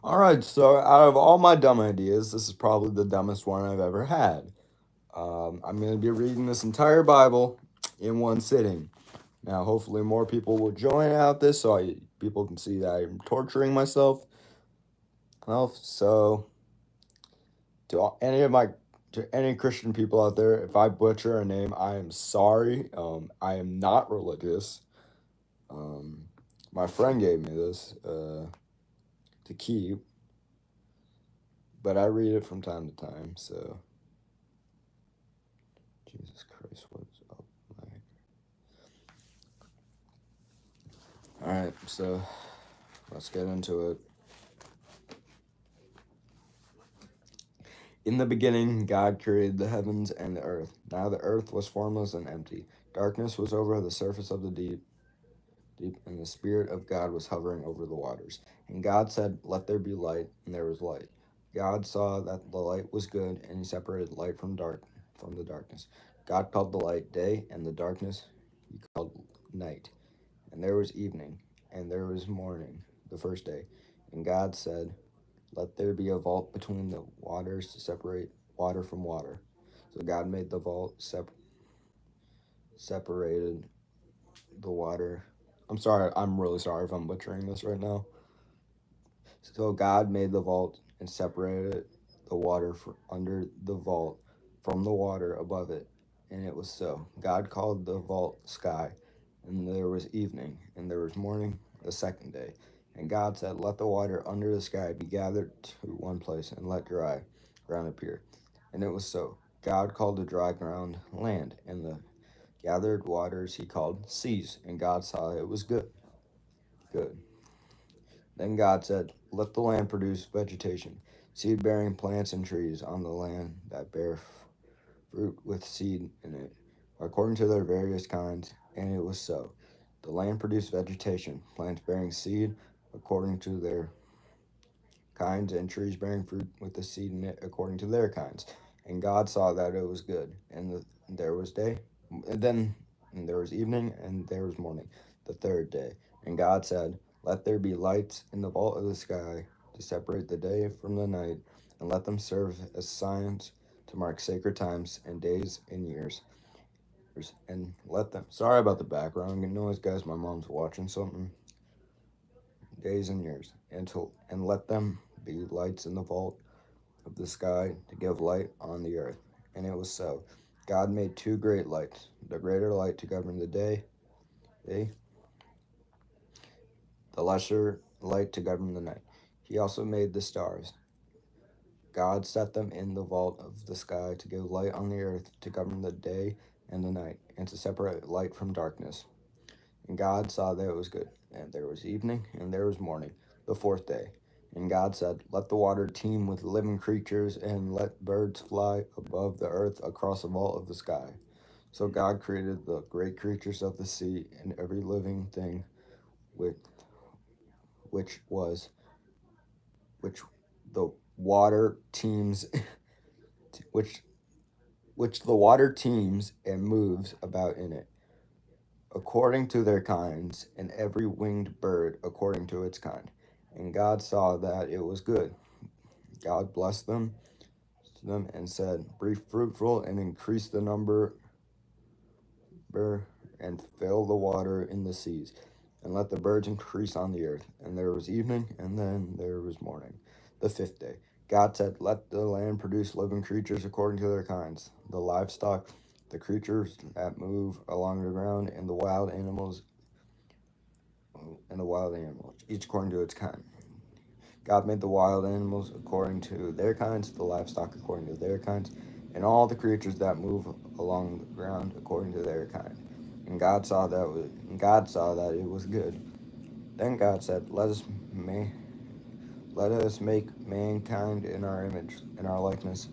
All right, so out of all my dumb ideas, this is probably the dumbest one I've ever had. I'm going to be reading this entire Bible in one sitting. Now, hopefully, more people will join out this so people can see that I'm torturing myself. Well, so to any Christian people out there, if I butcher a name, I am sorry. I am not religious. Um, my friend gave me this to keep, but I read it from time to time. So, Jesus Christ, what's up? All right, so let's get into it. In the beginning, God created the heavens and the earth. Now the earth was formless and empty. Darkness was over the surface of the deep, and the Spirit of God was hovering over the waters. And God said, "Let there be light," and there was light. God saw that the light was good, and he separated light from the darkness. God called the light day, and the darkness he called night. And there was evening, and there was morning, the first day. And God said, "Let there be a vault between the waters to separate water from water." So God made the vault, separated the water. I'm sorry, I'm really sorry if I'm butchering this right now. So God made the vault and separated the water under the vault from the water above it. And it was so. God called the vault sky. And there was evening, and there was morning the second day. And God said, "Let the water under the sky be gathered to one place, and let dry ground appear." And it was so. God called the dry ground land, and the gathered waters he called seas. And God saw it was good. Good. Then God said, "Let the land produce vegetation, seed bearing plants and trees on the land that bear fruit with seed in it, according to their various kinds." And it was so. The land produced vegetation, plants bearing seed according to their kinds, and trees bearing fruit with the seed in it according to their kinds. And God saw that it was good. There was day, and then and there was evening, and there was morning, the third day. And God said, "Let there be lights in the vault of the sky to separate the day from the night, and let them serve as signs to mark sacred times and days and years. And let them." Sorry about the background noise, guys. My mom's watching something. Days and years, and let them be lights in the vault of the sky to give light on the earth. And it was so. God made two great lights, the greater light to govern the day, the lesser light to govern the night. He also made the stars. God set them in the vault of the sky to give light on the earth, to govern the day and the night, and to separate light from darkness. And God saw that it was good. And there was evening, and there was morning, the fourth day. And God said, "Let the water teem with living creatures, and let birds fly above the earth across the vault of the sky." So God created the great creatures of the sea and every living thing with which was which the water teems which the water teems and moves about in it, according to their kinds, and every winged bird according to its kind. And God saw that it was good. God blessed them and said, "Be fruitful and increase the number and fill the water in the seas, and let the birds increase on the earth." And there was evening, and then there was morning, the fifth day. God said, "Let the land produce living creatures according to their kinds, the livestock, the creatures that move along the ground, and the wild animals, each according to its kind." God made the wild animals according to their kinds, the livestock according to their kinds, and all the creatures that move along the ground according to their kind. And God saw that it was good. Then God said, let us make mankind in our image, in our likeness,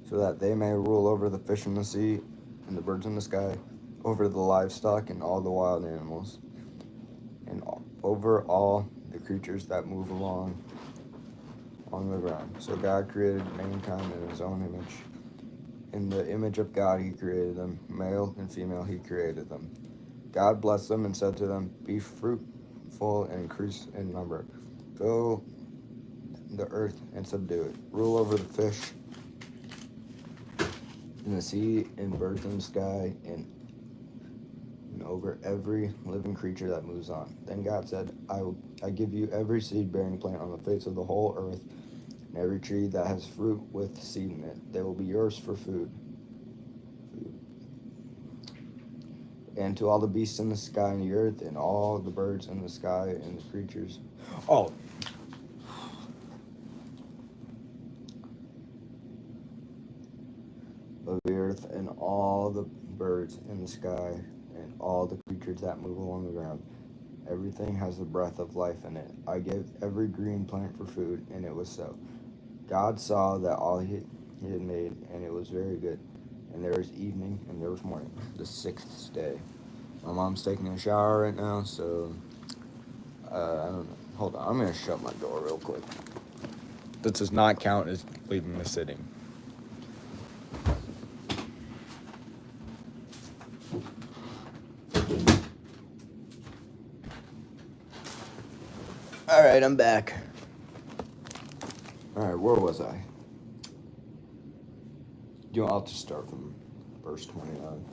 so that they may rule over the fish in the sea and the birds in the sky, over the livestock and all the wild animals, and over all the creatures that move along on the ground. So God created mankind in his own image. In the image of God he created them, male and female he created them. God blessed them and said to them, "Be fruitful and increase in number. Fill the earth and subdue it. Rule over the fish in the sea and birds in the sky and over every living creature that moves on. Then God said, I give you every seed-bearing plant on the face of the whole earth, and every tree that has fruit with seed in it. They will be yours for food. And to all the beasts in the sky and the earth, and all the birds in the sky and the creatures. Oh. Of the earth, and all the birds in the sky, and all the creatures that move along the ground. Everything has the breath of life in it. I gave every green plant for food, and it was so. God saw that all he had made, and it was very good. And there was evening, and there was morning, the sixth day. My mom's taking a shower right now, so I don't know. Hold on, I'm gonna shut my door real quick. That does not count as leaving the sitting. All right, I'm back. All right, where was I? I'll just start from verse 29.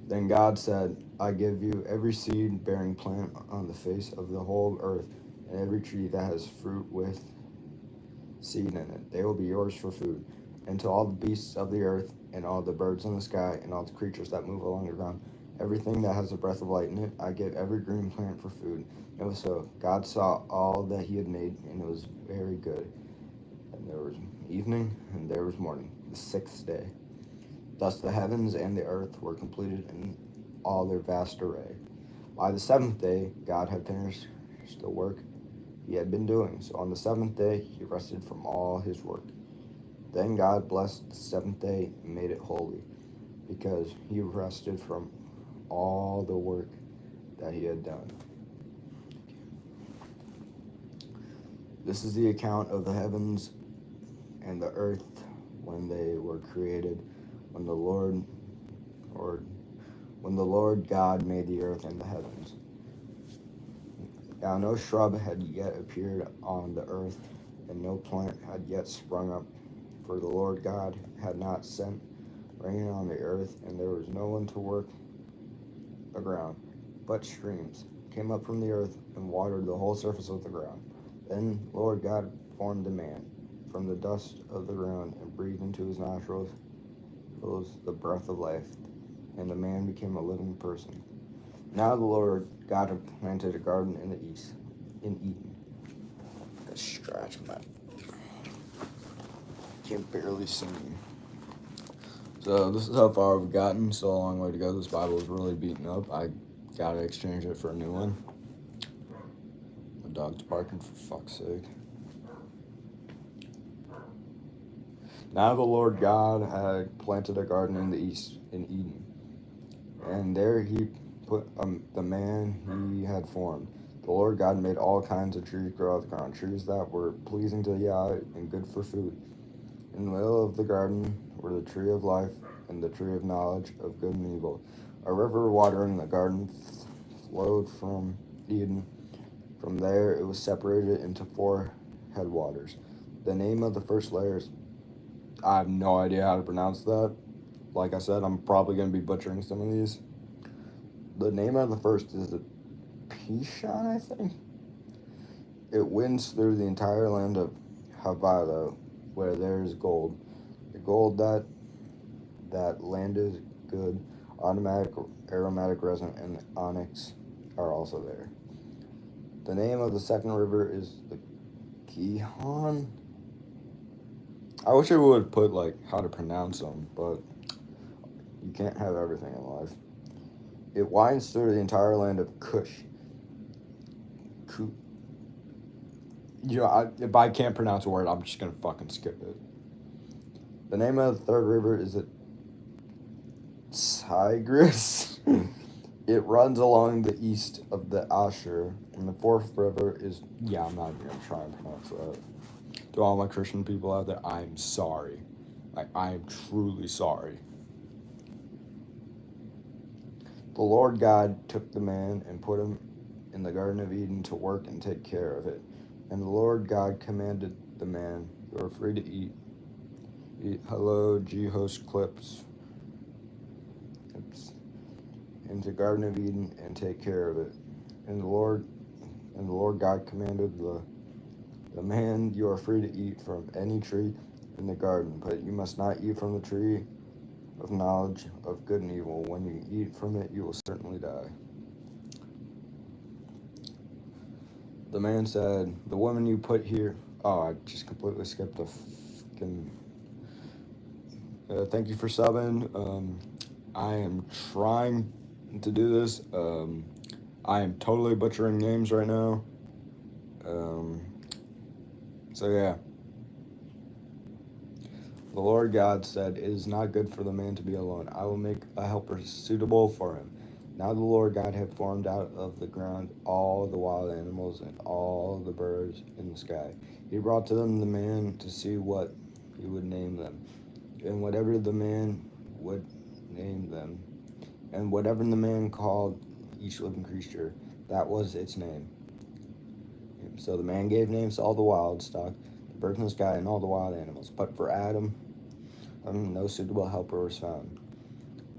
Then God said, I give you every seed-bearing plant on the face of the whole earth, and every tree that has fruit with seed in it. They will be yours for food. And to all the beasts of the earth, and all the birds in the sky, and all the creatures that move along the ground, everything that has a breath of life in it, I give every green plant for food. It was so. God saw all that he had made, and it was very good. And there was evening, and there was morning, the sixth day. Thus the heavens and the earth were completed in all their vast array. By the seventh day, God had finished the work he had been doing. So on the seventh day, he rested from all his work. Then God blessed the seventh day and made it holy, because he rested from all the work that he had done. This is the account of the heavens and the earth when they were created, when the Lord God made the earth and the heavens. Now no shrub had yet appeared on the earth, and no plant had yet sprung up, for the Lord God had not sent rain on the earth, and there was no one to work the ground. But streams came up from the earth and watered the whole surface of the ground. Then Lord God formed the man from the dust of the ground and breathed into his nostrils the breath of life, and the man became a living person. Now the Lord God had planted a garden in the east, in Eden. I scratch my... Can't barely see me. So this is how far we've gotten. Still a long way to go. This Bible is really beaten up. I gotta exchange it for a new one. The dog's barking, for fuck's sake. Now the Lord God had planted a garden in the east, in Eden, and there he put the man he had formed. The Lord God made all kinds of trees grow out of the ground, trees that were pleasing to the eye and good for food. In the middle of the garden were the tree of life and the tree of knowledge of good and evil. A river of water in the garden flowed from Eden. From there it was separated into 4 headwaters. The name of the first layer is... I have no idea how to pronounce that. Like I said, I'm probably going to be butchering some of these. The name of the first is the Pishon, I think. It winds through the entire land of Havilah, where there is gold. The gold that land is good. Aromatic resin and onyx are also there. The name of the second river is the Gihon. I wish I would put like how to pronounce them, but you can't have everything in life. It winds through the entire land of Cush. If I can't pronounce a word, I'm just gonna fucking skip it. The name of the third river is the Tigris. It runs along the east of the Asher, and the fourth river is... Yeah, I'm not even gonna try and pronounce that. To all my Christian people out there, I'm sorry. I am truly sorry. The Lord God took the man and put him in the Garden of Eden to work and take care of it. And the Lord God commanded the man, you are free to eat. Hello, G-host clips. Into Garden of Eden and take care of it. And the Lord God commanded the man, you are free to eat from any tree in the garden, but you must not eat from the tree of knowledge of good and evil. When you eat from it, you will certainly die. The man said, the woman you put here. Oh, I just completely skipped the fucking. Thank you for subbing. I am trying to do this. I am totally butchering names right now. So yeah. The Lord God said, it is not good for the man to be alone. I will make a helper suitable for him. Now the Lord God had formed out of the ground all the wild animals and all the birds in the sky. He brought to them the man to see what he would name them. And whatever the man would name them, and whatever the man called each living creature, that was its name. So the man gave names to all the wild stock, the birds in the sky, and all the wild animals. But for Adam, no suitable helper was found.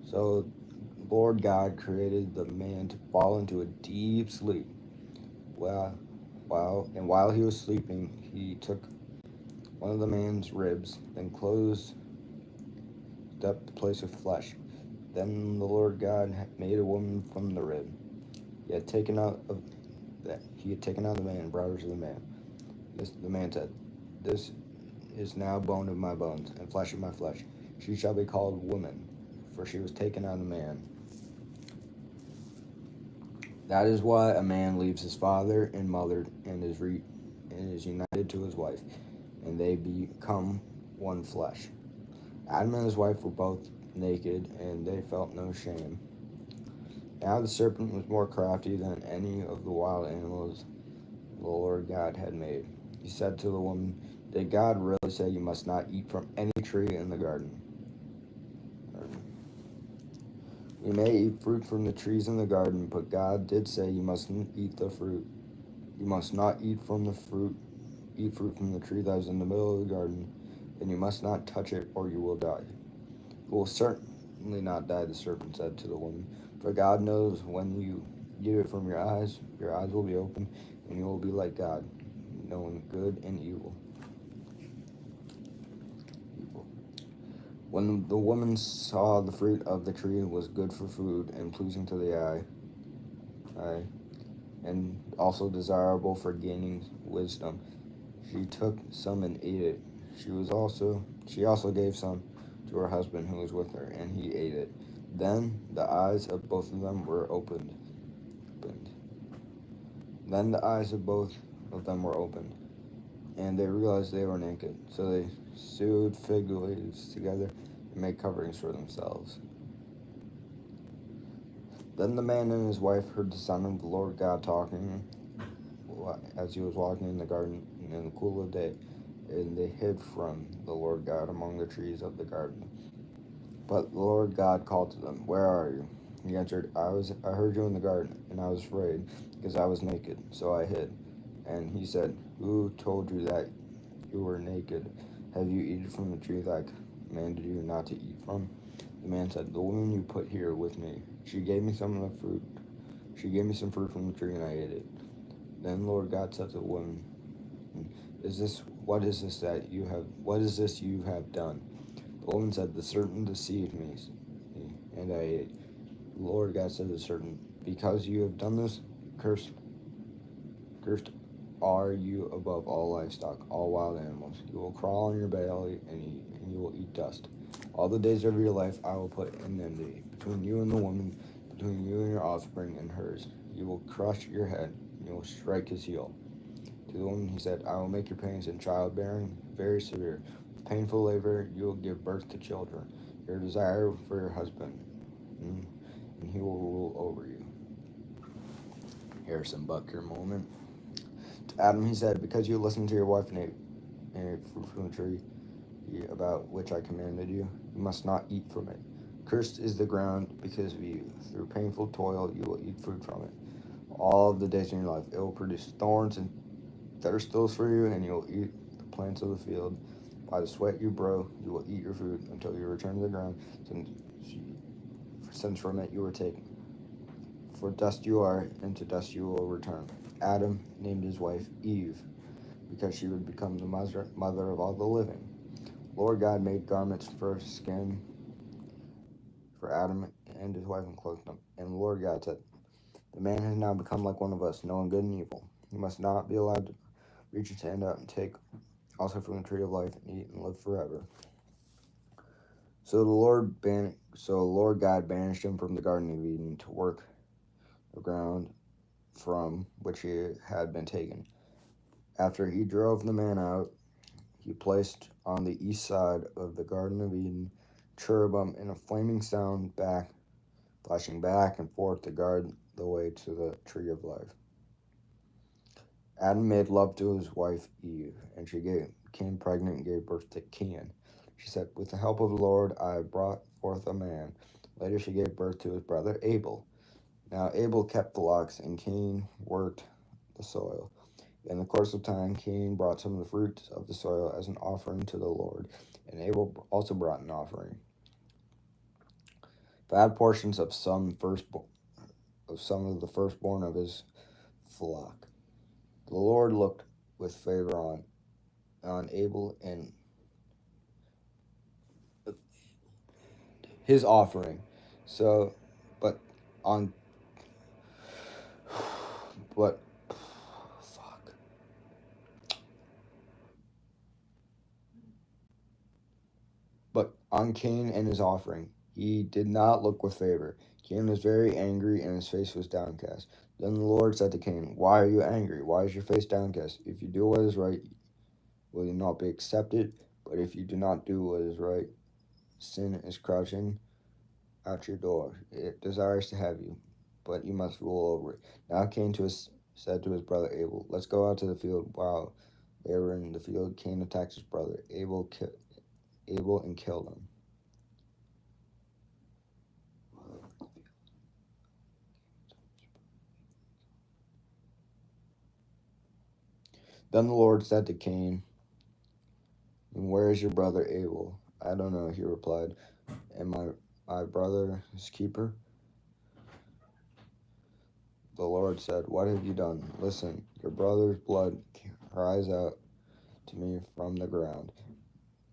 So Lord God created the man to fall into a deep sleep. While he was sleeping, he took one of the man's ribs, then closed up the place with flesh. Then the Lord God made a woman from the rib. He had taken out the man and brought her to the man. The man said, "This is now bone of my bones and flesh of my flesh. She shall be called woman, for she was taken out of man." That is why a man leaves his father and mother and is united to his wife, and they become one flesh. Adam and his wife were both naked, and they felt no shame. Now the serpent was more crafty than any of the wild animals the Lord God had made. He said to the woman, "Did God really say you must not eat from any tree in the garden?" You may eat fruit from the trees in the garden, but God did say you mustn't eat the fruit. You must not eat from the fruit. Eat fruit from the tree that is in the middle of the garden, and you must not touch it, or you will die. You will certainly not die, the serpent said to the woman. For God knows when you eat it from your eyes will be open, and you will be like God, knowing good and evil. When the woman saw the fruit of the tree was good for food and pleasing to the eye, and also desirable for gaining wisdom, she took some and ate it. She also gave some to her husband who was with her, and he ate it. Then the eyes of both of them were opened. Then the eyes of both of them were opened, and they realized they were naked. So they sewed fig leaves together and made coverings for themselves. Then the man and his wife heard the sound of the Lord God talking as he was walking in the garden in the cool of the day, and they hid from the Lord God among the trees of the garden. But the Lord God called to them, "Where are you?" He answered, I heard you in the garden, and I was afraid, because I was naked, so I hid." And he said, "Who told you that you were naked? Have you eaten from the tree that I commanded you not to eat from?" The man said, "The woman you put here with me, she gave me some fruit from the tree, and I ate it." Then the Lord God said to the woman, What is this you have done?" The woman said, "The serpent deceived me, and I ate." The Lord God said to the serpent, "Because you have done this, cursed are you above all livestock, all wild animals. You will crawl on your belly and you will eat dust. All the days of your life I will put an enmity between you and the woman, between you and your offspring and hers. You will crush your head, and you will strike his heel." To the woman he said, "I will make your pains in childbearing very severe. With painful labor you will give birth to children. Your desire for your husband, and he will rule over you." Harrison Butker moment. To Adam he said, "Because you listened to your wife and ate fruit from the tree about which I commanded you, you must not eat from it. Cursed is the ground because of you. Through painful toil you will eat fruit from it. All of the days of your life it will produce thorns and thistles for you, and you will eat the plants of the field. By the sweat you grow, you will eat your food until you return to the ground, since from it you were taken. For dust you are, and to dust you will return. Adam named his wife Eve, because she would become the mother of all the living. Lord God made garments for skin for Adam and his wife and clothed them. And the Lord God said, the man has now become like one of us, knowing good and evil. He must not be allowed to reach his hand out and take also from the tree of life and eat and live forever. So the Lord God banished him from the Garden of Eden to work the ground from which he had been taken. After he drove the man out, he placed on the east side of the Garden of Eden cherubim in a flaming sound flashing back and forth to guard the way to the tree of life. Adam made love to his wife Eve, and she became pregnant and gave birth to Cain. She said, with the help of the Lord, I brought forth a man. Later she gave birth to his brother Abel. Now Abel kept flocks, and Cain worked the soil. In the course of time, Cain brought some of the fruits of the soil as an offering to the Lord, and Abel also brought an offering. Fat portions of some of the firstborn of his flock. The Lord looked with favor on Abel and his offering. But on Cain and his offering, he did not look with favor. Cain was very angry, and his face was downcast. Then the Lord said to Cain, why are you angry? Why is your face downcast? If you do what is right, will you not be accepted? But if you do not do what is right, sin is crouching at your door. It desires to have you, but you must rule over it. Now Cain said to his brother Abel, let's go out to the field. While they were in the field, Cain attacked his brother Abel and killed him. Then the Lord said to Cain, where is your brother Abel? I don't know, he replied. Am my brother's keeper? The Lord said, what have you done? Listen, your brother's blood cries out to me from the ground.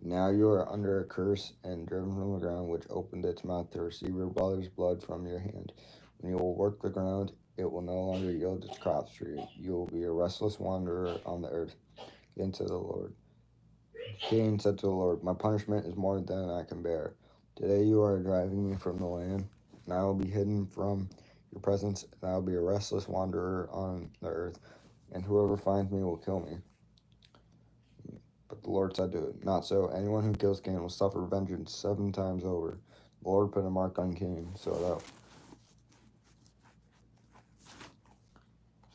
Now you are under a curse and driven from the ground, which opened its mouth to receive your brother's blood from your hand. When you will work the ground, it will no longer yield its crops for you. You will be a restless wanderer on the earth. Again said the Lord. Cain said to the Lord, my punishment is more than I can bear. Today you are driving me from the land, and I will be hidden from your presence, and I will be a restless wanderer on the earth, and whoever finds me will kill me. But the Lord said to it, not so. Anyone who kills Cain will suffer vengeance 7 times over. The Lord put a mark on Cain so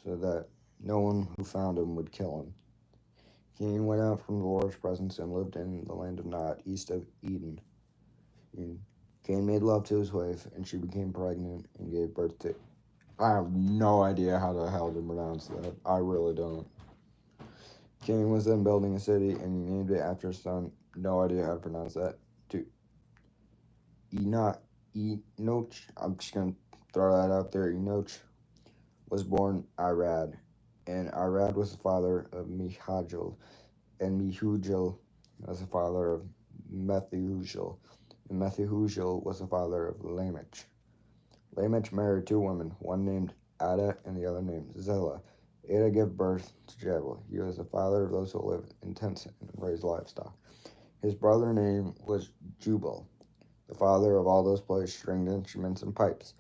that no one who found him would kill him. Cain went out from the Lord's presence and lived in the land of Nod, east of Eden. Cain made love to his wife, and she became pregnant and gave birth to... I have no idea how the hell to pronounce that. I really don't. Cain was then building a city, and he named it after his son. No idea how to pronounce that. To Enoch. I'm just going to throw that out there. Enoch was born Irad, and Irad was the father of Mehujael, and Mehujael was the father of Methuselah, and Methuselah was the father of Lamech. Lamech married 2 women, one named Ada and the other named Zillah. Ada gave birth to Jabal. He was the father of those who lived in tents and raised livestock. His brother's name was Jubal, the father of all those played stringed instruments and pipes.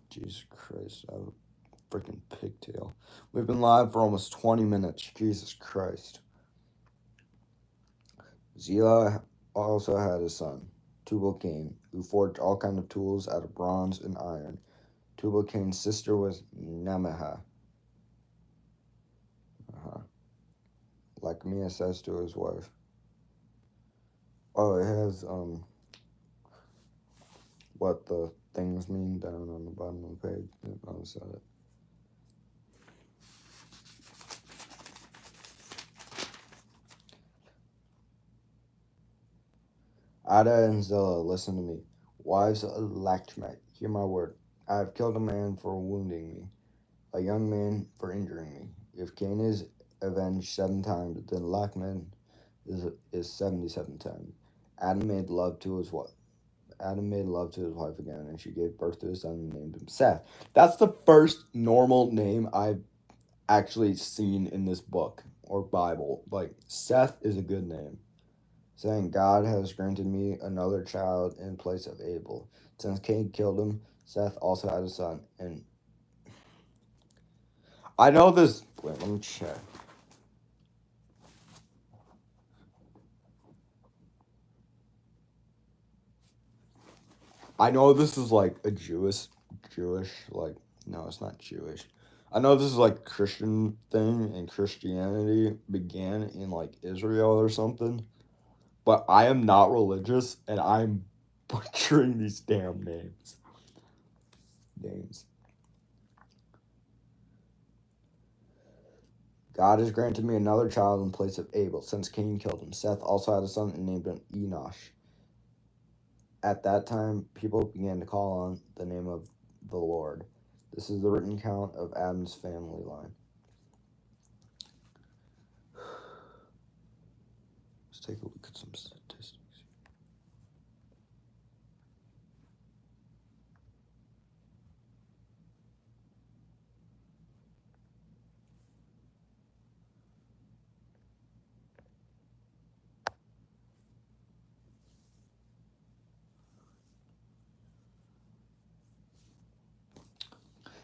Jesus Christ, I have a freaking pigtail. We've been live for almost 20 minutes. Jesus Christ. Zillah also had a son, Tubal-Cain, who forged all kinds of tools out of bronze and iron. Tubal-Cain's sister was Namaha. Like Mia says to his wife. Oh, it has what the things mean down on the bottom of the page. I said it. Ada and Zillah, listen to me. Wives of Lakshmi, hear my word. I have killed a man for wounding me, a young man for injuring me. If Cain is avenged 7 times, then Lakshman is 77 times. Adam made love to his wife. Adam made love to his wife again, and she gave birth to his son and named him Seth. That's the first normal name I've actually seen in this book or Bible. Like, Seth is a good name. Saying, God has granted me another child in place of Abel. Since Cain killed him, Seth also had a son. And I know this. Wait, let me check. I know this is like a Jewish, like, no, it's not Jewish. I know this is like Christian thing, and Christianity began in like Israel or something. But I am not religious, and I'm butchering these damn names. God has granted me another child in place of Abel, since Cain killed him. Seth also had a son and named him Enosh. At that time, people began to call on the name of the Lord. This is the written account of Adam's family line. Let's take a look at some statistics.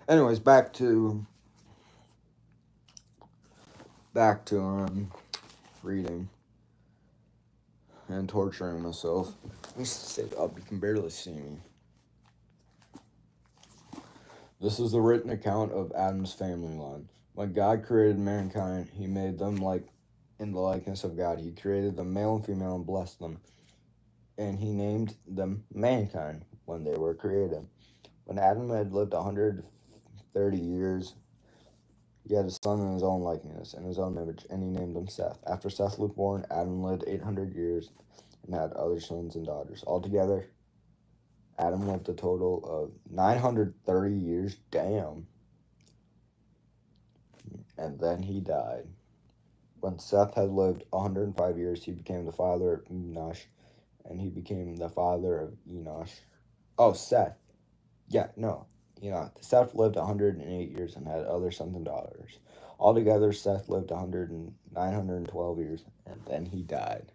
Anyways, back to reading and torturing myself. Let me sit up. You can barely see me. This is the written account of Adam's family line. When God created mankind, he made them like in the likeness of God. He created them male and female and blessed them. And he named them mankind when they were created. When Adam had lived 130 years, he had a son in his own likeness, in his own image, and he named him Seth. After Seth was born, Adam lived 800 years and had other sons and daughters. Altogether, Adam lived a total of 930 years. Damn. And then he died. When Seth had lived 105 years, he became the father of Enosh, and he became the father of Enosh. Oh, Seth. Yeah, no. Seth lived 108 years and had other sons and daughters. Altogether, Seth lived 912 years, and then he died.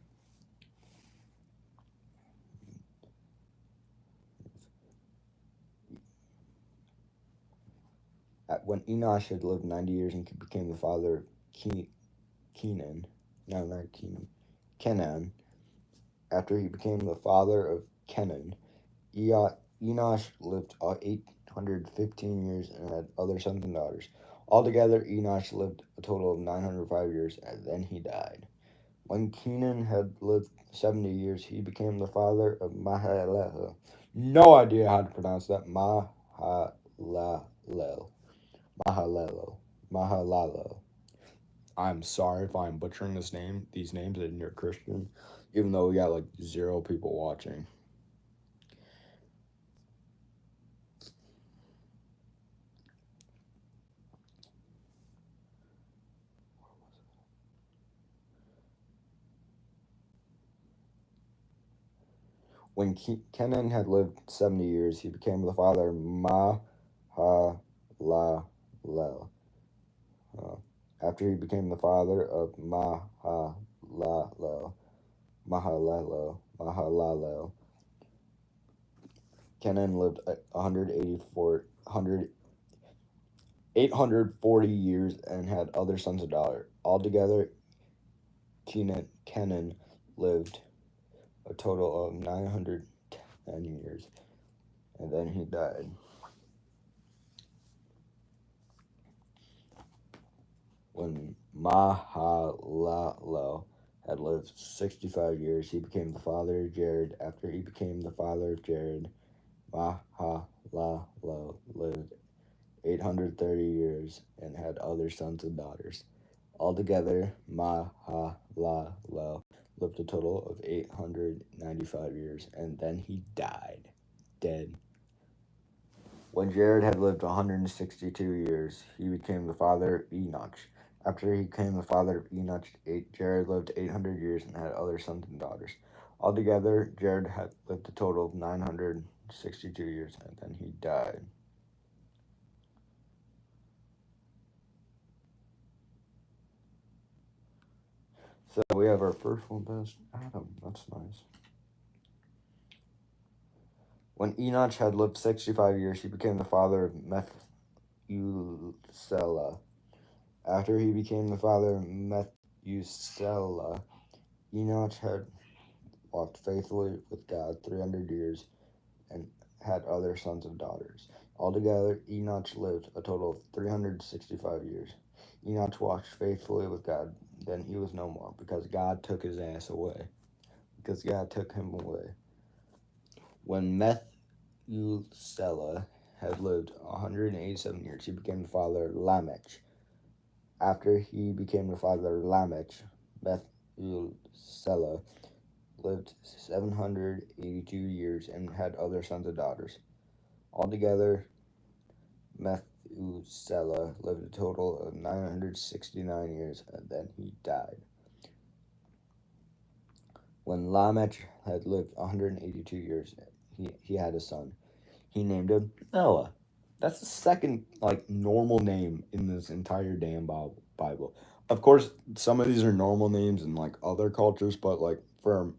When Enosh had lived 90 years and became the father of Kenan, no, not Kenan, Kenan. After he became the father of Kenan, Enosh lived 815 years and had other sons and daughters. Altogether, Enosh lived a total of 905 years, and then he died. When Kenan had lived 70 years, he became the father of Mahalalel. No idea how to pronounce that. Mahalalel. I'm sorry if I'm butchering these names, and you're Christian, even though we got like 0 people watching. When Kenan had lived 70 years, he became the father of Mahalalel. After he became the father of Mahalalel, Kenan lived 840 years and had other sons and daughters. Altogether, Kenan lived a total of 910 years, and then he died. When Mahalalel had lived 65 years, he became the father of Jared. After he became the father of Jared, Mahalalel lived 830 years and had other sons and daughters. Altogether, Mahalalel lived a total of 895 years, and then he died. Dead. When Jared had lived 162 years, he became the father of Enoch. After he became the father of Enoch, Jared lived 800 years and had other sons and daughters. Altogether, Jared had lived a total of 962 years, and then he died. So we have our first one, best Adam. That's nice. When Enoch had lived 65 years, he became the father of Methuselah. After he became the father of Methuselah, Enoch had walked faithfully with God 300 years and had other sons and daughters. Altogether, Enoch lived a total of 365 years. Enoch walked faithfully with God. Then he was no more, because God took his ass away. Because God took him away. When Methuselah had lived 187 years, he became the father of Lamech. After he became the father of Lamech, Methuselah lived 782 years and had other sons and daughters. Altogether, Methuselah lived a total of 969 years, and then he died. When Lamech had lived 182 years, he had a son. He named him Noah. That's the second, normal name in this entire damn Bible. Of course, some of these are normal names in, other cultures, but, for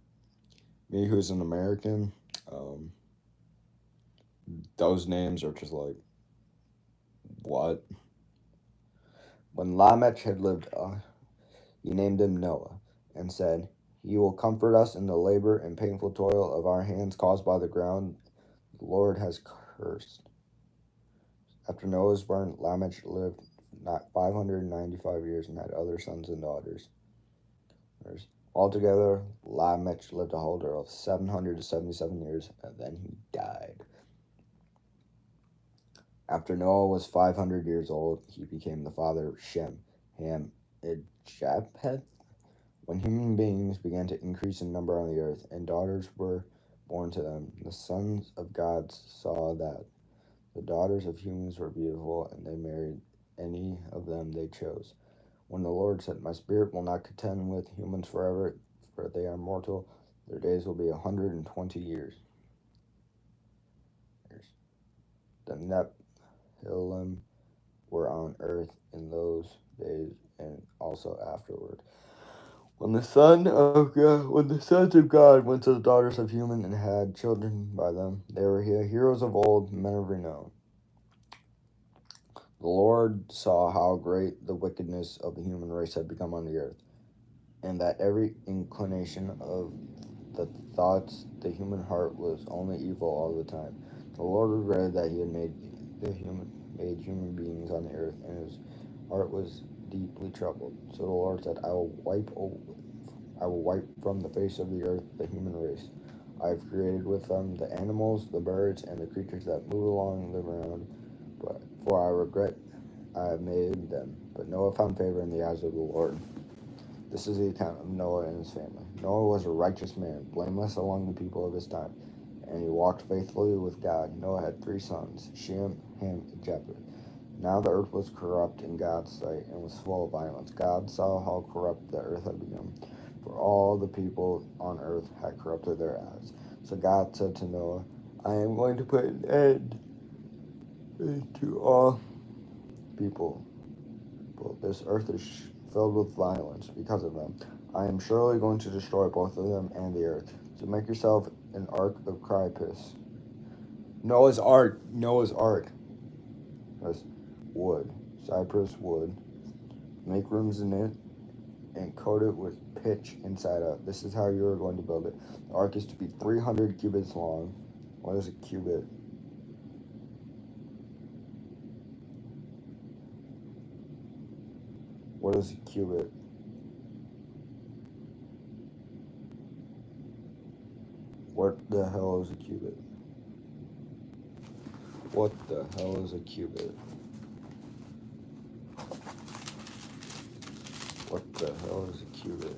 me, who's an American, those names are just what? When Lamech had lived, he named him Noah, and said, "He will comfort us in the labor and painful toil of our hands caused by the ground the Lord has cursed." After Noah was born, Lamech lived 595 years and had other sons and daughters. Altogether, Lamech lived a total of 777 years, and then he died. After Noah was 500 years old, he became the father of Shem, Ham, and Japheth. When human beings began to increase in number on the earth, and daughters were born to them, the sons of God saw that the daughters of humans were beautiful, and they married any of them they chose. When the Lord said, "My spirit will not contend with humans forever, for they are mortal. Their days will be 120 years." The Nephilim were on earth in those days and also afterward. When the sons of God went to the daughters of human and had children by them, they were heroes of old, men of renown. The Lord saw how great the wickedness of the human race had become on the earth, and that every inclination of the thoughts the human heart was only evil all the time. The Lord regretted that he had made human beings on the earth, and his heart was deeply troubled. So the Lord said, I will wipe from the face of the earth the human race. I have created with them the animals, the birds, and the creatures that move along and live around. But for I regret I have made them. But Noah found favor in the eyes of the Lord. This is the account of Noah and his family. Noah was a righteous man, blameless among the people of his time, and he walked faithfully with God. Noah had 3 sons, Shem, Ham, and Japheth. Now the earth was corrupt in God's sight and was full of violence. God saw how corrupt the earth had become, for all the people on earth had corrupted their eyes. So God said to Noah, I am going to put an end to all people. Well, this earth is filled with violence because of them. I am surely going to destroy both of them and the earth. So make yourself an ark of cypress. Noah's Ark. That's wood. Cypress wood. Make rooms in it and coat it with pitch inside out. This is how you are going to build it. The ark is to be 300 cubits long. What is a cubit? What is a cubit? What the hell is a cubit? What the hell is a cubit? What the hell is a cubit?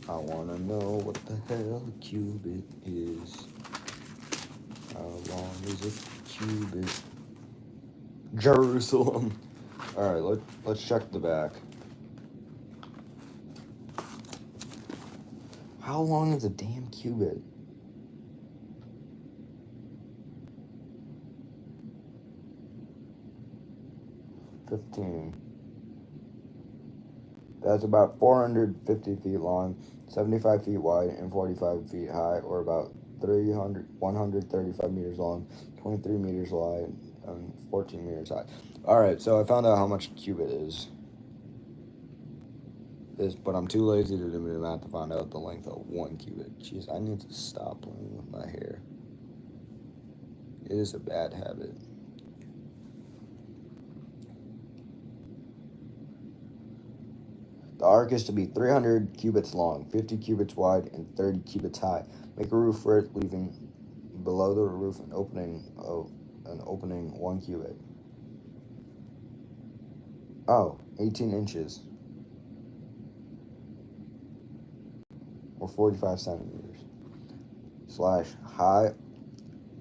I wanna know what the hell a cubit is. How long is a cubit? Jerusalem. Alright, let's check the back. How long is a damn cubit? $15. That's about 450 feet long, 75 feet wide, and 45 feet high, or about 135 meters long, 23 meters wide, and 14 meters high. Alright, so I found out how much a cubit is. But I'm too lazy to do the math to find out the length of 1 cubit. Jeez, I need to stop playing with my hair. It is a bad habit. The ark is to be 300 cubits long, 50 cubits wide, and 30 cubits high. Make a roof for it, leaving below the roof an opening 1 cubit. 18 inches. Or 45 centimeters. / high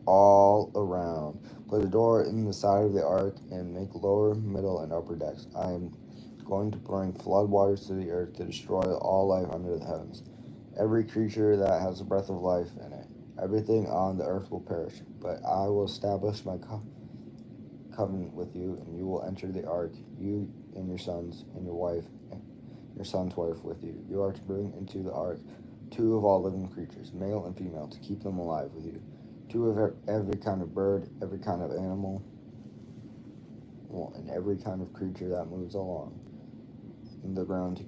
all around. Put a door in the side of the ark and make lower, middle, and upper decks. I am going to bring flood waters to the earth to destroy all life under the heavens. Every creature that has a breath of life in it. Everything on the earth will perish, but I will establish my covenant with you, and you will enter the ark, you and your sons, and your wife, and your son's wife with you. You are to bring into the ark 2 of all living creatures, male and female, to keep them alive with you. 2 of every kind of bird, every kind of animal, and every kind of creature that moves along in the ground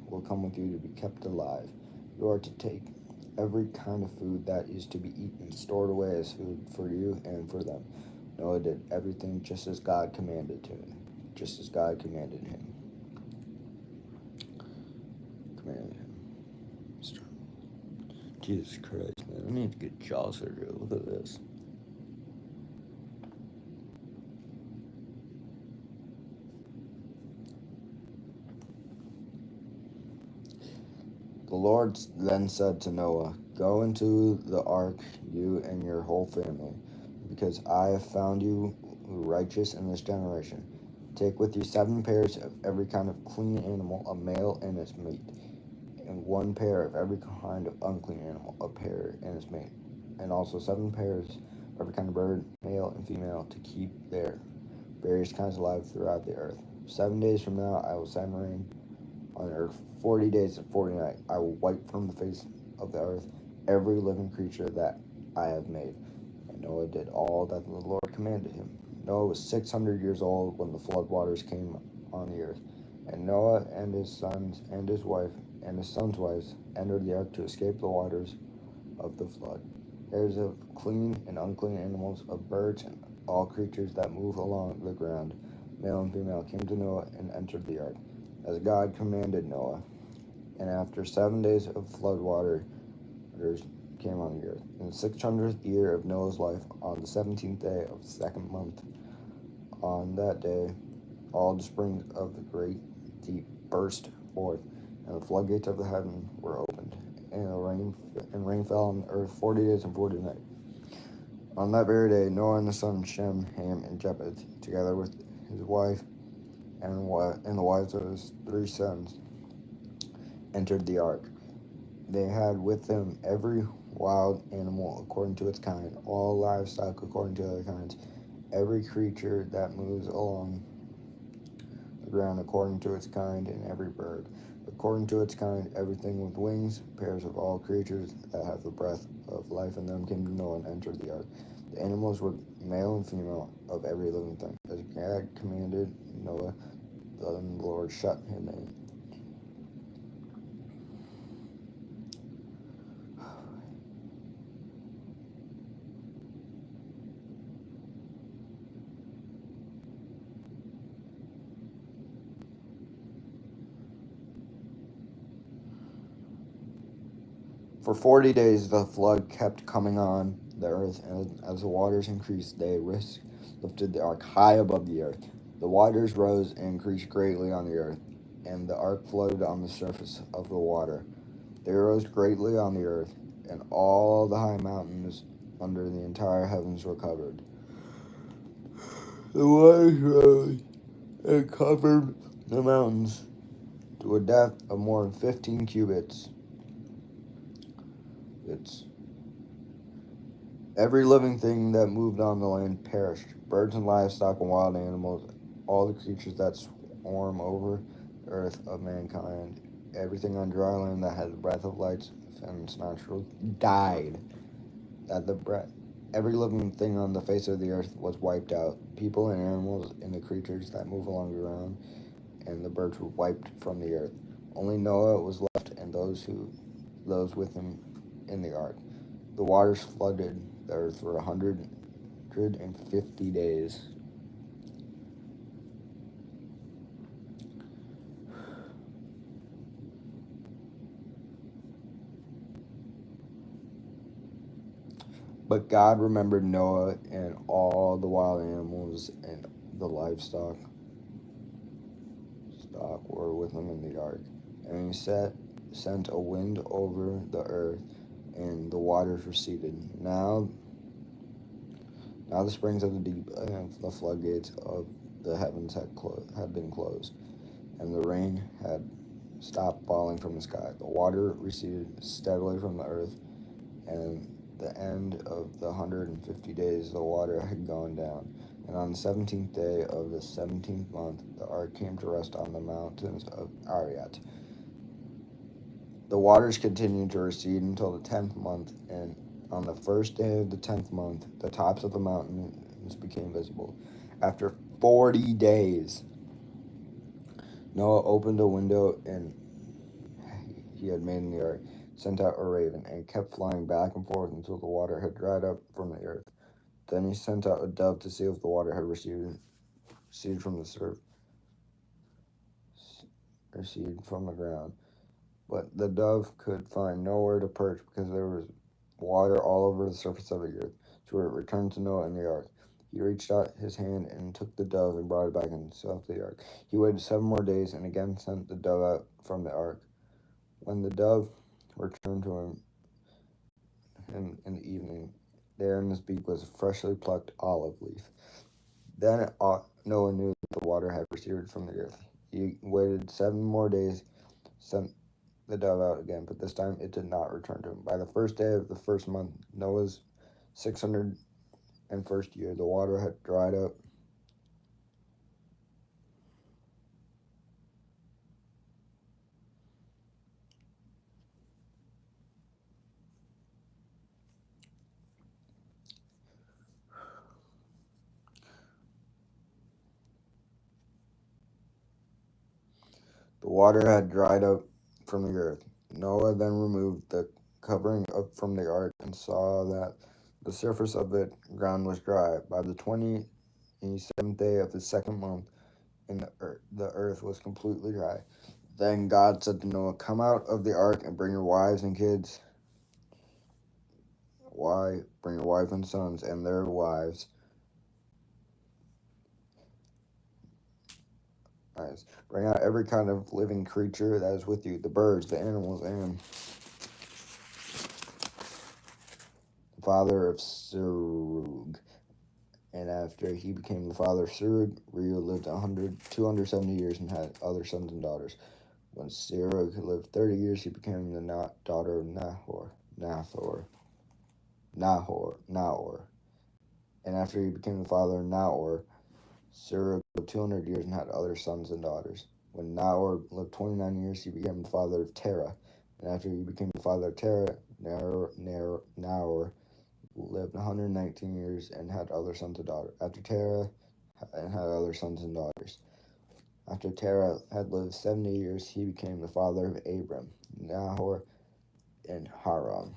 will come with you to be kept alive. You are to take every kind of food that is to be eaten, stored away as food for you and for them. Noah did everything just as God commanded him. Jesus Christ, man. I need to get jaw surgery. Look at this. The Lord then said to Noah, "Go into the ark, you and your whole family, because I have found you righteous in this generation. Take with you 7 pairs of every kind of clean animal, a male and its mate, and 1 pair of every kind of unclean animal, a pair and its mate, and also 7 pairs of every kind of bird, male and female, to keep their various kinds alive throughout the earth. 7 days from now I will send rain on earth. 40 days and 40 nights I will wipe from the face of the earth every living creature that I have made." And Noah did all that the Lord commanded him. Noah was 600 years old when the flood waters came on the earth. And Noah and his sons and his wife and his sons' wives entered the ark to escape the waters of the flood. Pairs of clean and unclean animals, of birds, and all creatures that move along the ground, male and female, came to Noah and entered the ark, as God commanded Noah. And after 7 days of flood waters came on the earth. In the 600th year of Noah's life, on the 17th day of the 2nd month, on that day, all the springs of the great deep burst forth, and the floodgates of the heaven were opened, and rain fell on the earth 40 days and 40 nights. On that very day, Noah and his sons Shem, Ham, and Japheth, together with his wife and the wives of his 3 sons, entered the ark. They had with them every wild animal according to its kind, all livestock according to their kinds, every creature that moves along the ground according to its kind, and every bird according to its kind, everything with wings. Pairs of all creatures that have the breath of life in them came to Noah and entered the ark. The animals were male and female of every living thing, as God commanded Noah. Then the Lord shut him in. For 40 days the flood kept coming on the earth, and as the waters increased, they lifted the ark high above the earth. The waters rose and increased greatly on the earth, and the ark floated on the surface of the water. They arose greatly on the earth, and all the high mountains under the entire heavens were covered. The waters rose and covered the mountains to a depth of more than 15 cubits. Every living thing that moved on the land perished, birds and livestock and wild animals, all the creatures that swarm over the earth of mankind, everything on dry land that had the breath of life and its nostrils died. Every living thing on the face of the earth was wiped out. People and animals and the creatures that move along the ground and the birds were wiped from the earth. Only Noah was left and those with him in the ark. The waters flooded the earth for 150 days. But God remembered Noah and all the wild animals and the livestock were with him in the ark. And he sent a wind over the earth, and the waters receded. Now the springs of the deep and the floodgates of the heavens had been closed, and the rain had stopped falling from the sky. The water receded steadily from the earth, and the end of the 150 days the water had gone down. And on the 17th day of the 17th month, the ark came to rest on the mountains of Ararat. The waters continued to recede until the 10th month, and on the first day of the 10th month, the tops of the mountains became visible. After 40 days, Noah opened a window and he had made in the ark, sent out a raven, and kept flying back and forth until the water had dried up from the earth. Then he sent out a dove to see if the water had receded from the surf, receded from the ground. But the dove could find nowhere to perch because there was water all over the surface of the earth. So it returned to Noah in the ark. He reached out his hand and took the dove and brought it back into the ark. He waited 7 more days and again sent the dove out from the ark. When the dove returned to him in the evening, there in his beak was a freshly plucked olive leaf. Then Noah knew that the water had receded from the earth. He waited 7 more days, sent the dove out again, but this time it did not return to him. By the first day of the first month, Noah's 601st year, the water had dried up. The water had dried up from the earth. Noah then removed the covering up from the ark and saw that the surface of the ground was dry. By the 27th day of the second month, and the earth was completely dry. Then God said to Noah, "Come out of the ark and bring your wives and kids. Bring your wife and sons and their wives. Nice. Bring out every kind of living creature that is with you, the birds, the animals, and the father of Serug." And after he became the father of Serug, Reu lived 270 years and had other sons and daughters. When Serug lived 30 years, he became the daughter of Nahor. And after he became the father of Nahor, Serug lived 200 years and had other sons and daughters. When Nahor lived 29 years, he became the father of Terah. And after he became the father of Terah, Nahor lived 119 years and had other sons and daughters. After Terah had lived 70 years, he became the father of Abram, Nahor, and Haran.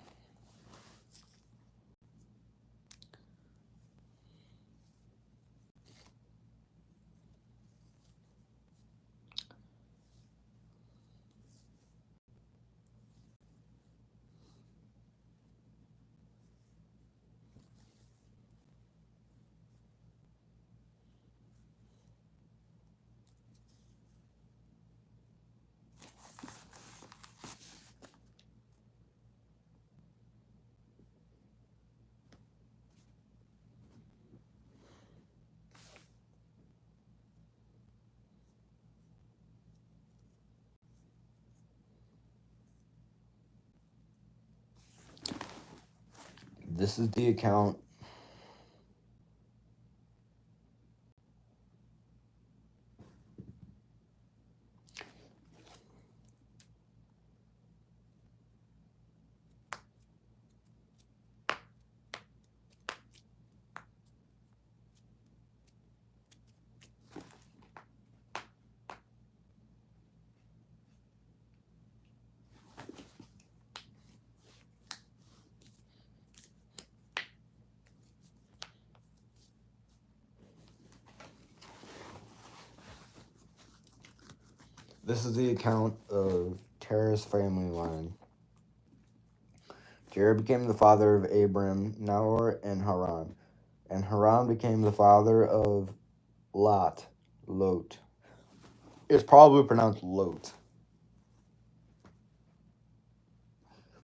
This is the account. This is the account of Terah's family line. Terah became the father of Abram, Nahor, and Haran. And Haran became the father of Lot. It's probably pronounced Lot.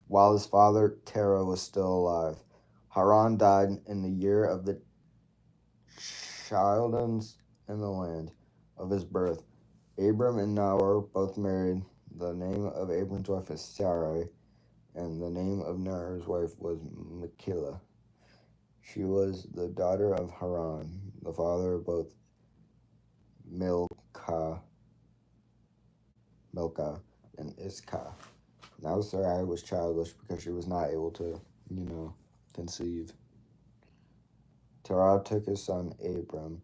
While his father Terah was still alive. Haran died in the year of the childens in the land of his birth. Abram and Nahor both married. The name of Abram's wife is Sarai, and the name of Nahor's wife was Milcah. She was the daughter of Haran, the father of both Milcah and Iscah. Now Sarai was childless because she was not able to, conceive. Terah took his son Abram,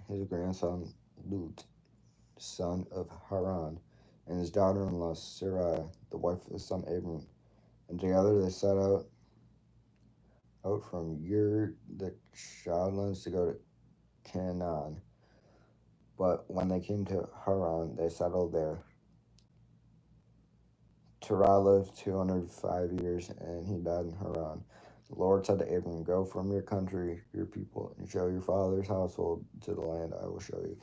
his grandson Lut, son of Haran, and his daughter-in-law Sarai, the wife of his son Abram, and together they set out from Ur the Chaldeans to go to Canaan. But when they came to Haran, they settled there. Terah lived 205 years, and he died in Haran. The Lord said to Abram, "Go from your country, your people, and show your father's household to the land I will show you.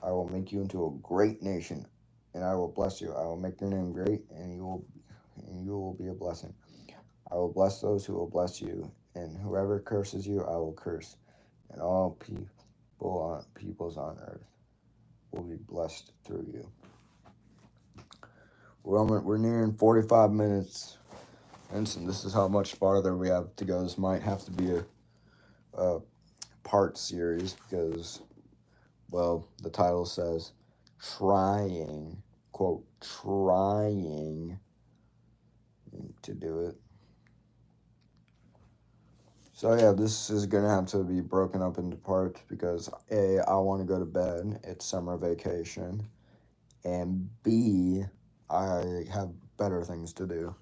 I will make you into a great nation, and I will bless you. I will make your name great, and you will be a blessing. I will bless those who will bless you, and whoever curses you, I will curse. And all peoples on earth will be blessed through you." We're nearing 45 minutes, and this is how much farther we have to go. This might have to be a part series because, well, the title says trying, quote, trying to do it. So yeah, this is going to have to be broken up into parts because A, I want to go to bed. It's summer vacation. And B, I have better things to do.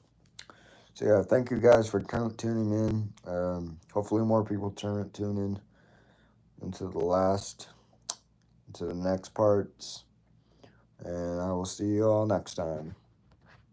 So yeah, thank you guys for tuning in. Hopefully more people tune in into the next parts. And I will see you all next time.